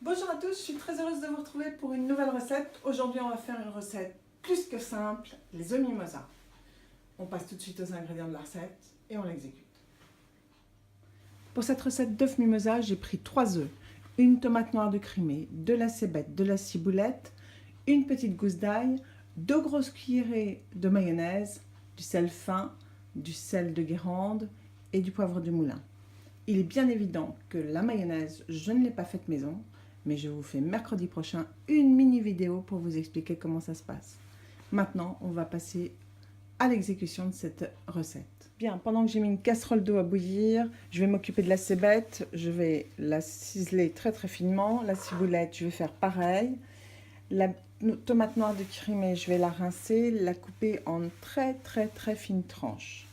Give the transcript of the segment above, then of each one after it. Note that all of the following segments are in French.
Bonjour à tous, je suis très heureuse de vous retrouver pour une nouvelle recette. Aujourd'hui, on va faire une recette plus que simple, les œufs mimosa. On passe tout de suite aux ingrédients de la recette et on l'exécute. Pour cette recette d'œufs mimosa, j'ai pris 3 œufs, une tomate noire de Crimée, de la cébette, de la ciboulette, une petite gousse d'ail, 2 grosses cuillerées de mayonnaise, du sel fin, du sel de Guérande et du poivre du moulin. Il est bien évident que la mayonnaise, je ne l'ai pas faite maison, mais je vous fais mercredi prochain une mini vidéo pour vous expliquer comment ça se passe. Maintenant, on va passer à l'exécution de cette recette. Bien, pendant que j'ai mis une casserole d'eau à bouillir, je vais m'occuper de la cébette, je vais la ciseler très très finement. La ciboulette, je vais faire pareil. La tomate noire de Crimée, je vais la rincer, la couper en très très très fines tranches.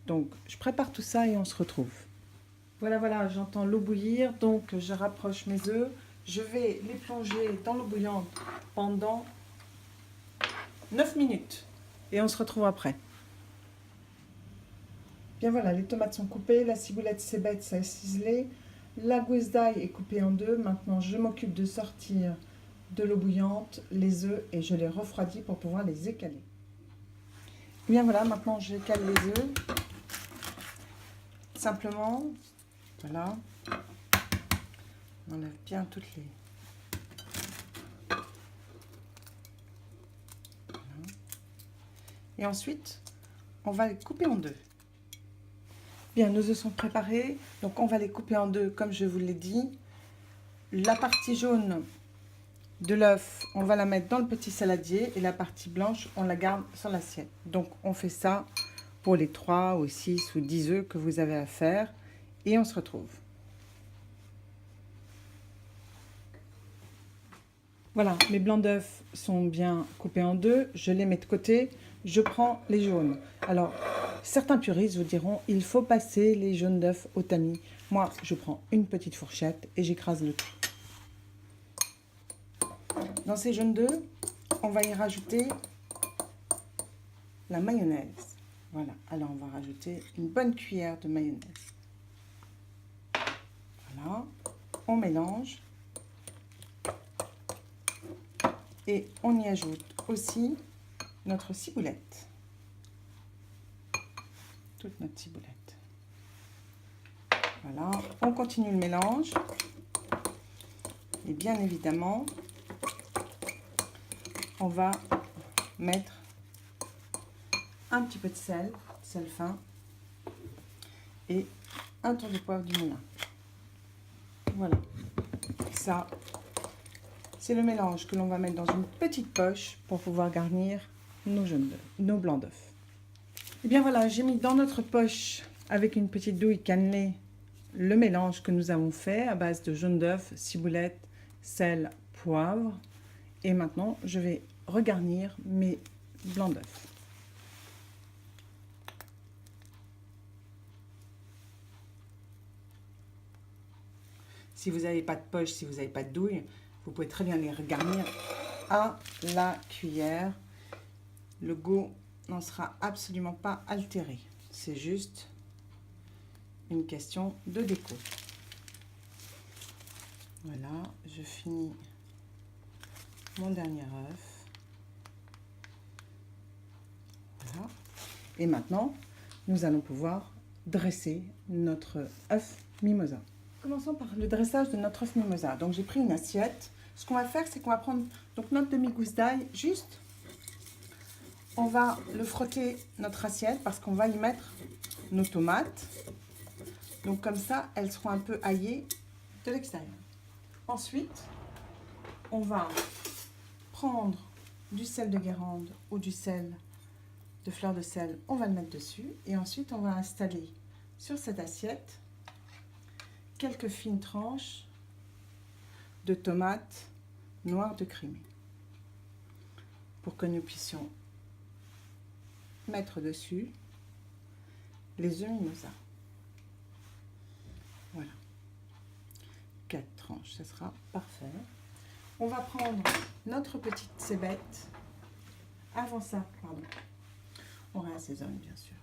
Donc, je prépare tout ça et on se retrouve. Voilà, j'entends l'eau bouillir, donc je rapproche mes œufs. Je vais les plonger dans l'eau bouillante pendant 9 minutes et on se retrouve après. Bien voilà, les tomates sont coupées, la ciboulette cébette, ça est ciselé. La gousse d'ail est coupée en deux. Maintenant, je m'occupe de sortir de l'eau bouillante les œufs et je les refroidis pour pouvoir les écaler. Bien voilà, maintenant je cale les œufs. Simplement, voilà. On enlève bien toutes les... Voilà. Et ensuite, on va les couper en deux. Bien, nos œufs sont préparés, donc on va les couper en deux comme je vous l'ai dit. La partie jaune de l'œuf, on va la mettre dans le petit saladier et la partie blanche, on la garde sur l'assiette. Donc on fait ça pour les 3 ou 6 ou 10 œufs que vous avez à faire et on se retrouve. Voilà, mes blancs d'œufs sont bien coupés en deux, je les mets de côté, je prends les jaunes. Alors, certains puristes vous diront, il faut passer les jaunes d'œufs au tamis. Moi, je prends une petite fourchette et j'écrase le tout. Dans ces jaunes d'œufs, on va y rajouter la mayonnaise. Voilà, alors on va rajouter une bonne cuillère de mayonnaise. Voilà, on mélange. Et on y ajoute aussi notre ciboulette. Toute notre ciboulette. Voilà, on continue le mélange. Et bien évidemment, on va mettre un petit peu de sel fin, et un tour de poivre du moulin. Voilà, ça, c'est le mélange que l'on va mettre dans une petite poche pour pouvoir garnir nos blancs d'œufs. Et bien voilà, j'ai mis dans notre poche avec une petite douille cannelée le mélange que nous avons fait à base de jaune d'œuf, ciboulette, sel, poivre. Et maintenant, je vais regarnir mes blancs d'œufs. Si vous n'avez pas de poche, si vous n'avez pas de douille, vous pouvez très bien les regarnir à la cuillère. Le goût n'en sera absolument pas altéré. C'est juste une question de déco. Voilà, je finis mon dernier œuf. Voilà. Et maintenant, nous allons pouvoir dresser notre œuf mimosa. Commençons par le dressage de notre œuf mimosa. Donc j'ai pris une assiette. Ce qu'on va faire, c'est qu'on va prendre donc notre demi-gousse d'ail, juste. On va le frotter notre assiette parce qu'on va y mettre nos tomates. Donc comme ça, elles seront un peu aillées de l'extérieur. Ensuite, on va prendre du sel de Guérande ou du sel de fleur de sel. On va le mettre dessus et ensuite on va installer sur cette assiette quelques fines tranches de tomates noires de Crimée pour que nous puissions mettre dessus les œufs mimosa. Voilà, 4 tranches, ça sera parfait. On va prendre notre petite cébette. Avant ça, pardon, on réassaisonne bien sûr.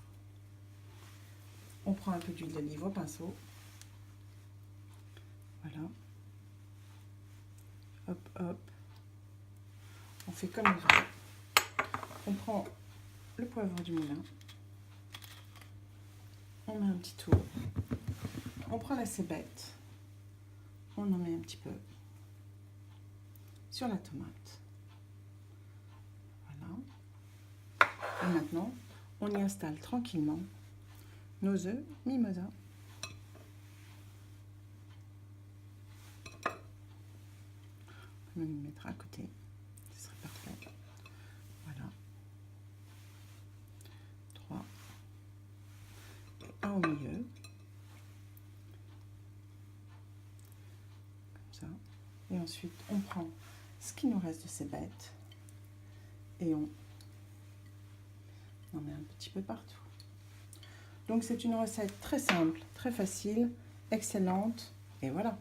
On prend un peu d'huile d'olive au pinceau. Voilà. Hop, hop. On fait comme il veut. On prend le poivre du moulin. On met un petit tour. On prend la cébette. On en met un petit peu sur la tomate. Voilà. Et maintenant, on y installe tranquillement nos œufs mimosa. On va les mettre à côté. Ce serait parfait. Voilà. 3. Et un au milieu. Comme ça. Et ensuite, on prend ce qui nous reste de ces bêtes et on en met un petit peu partout. Donc c'est une recette très simple, très facile, excellente. Et voilà,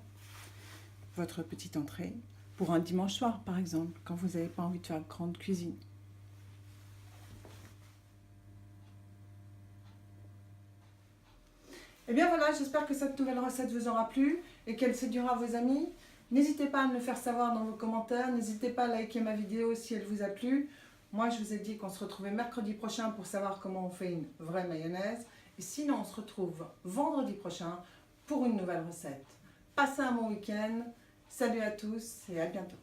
votre petite entrée pour un dimanche soir par exemple, quand vous n'avez pas envie de faire de grande cuisine. Et bien voilà, j'espère que cette nouvelle recette vous aura plu et qu'elle séduira vos amis. N'hésitez pas à me le faire savoir dans vos commentaires. N'hésitez pas à liker ma vidéo si elle vous a plu. Moi, je vous ai dit qu'on se retrouvait mercredi prochain pour savoir comment on fait une vraie mayonnaise. Et sinon, on se retrouve vendredi prochain pour une nouvelle recette. Passez un bon week-end. Salut à tous et à bientôt.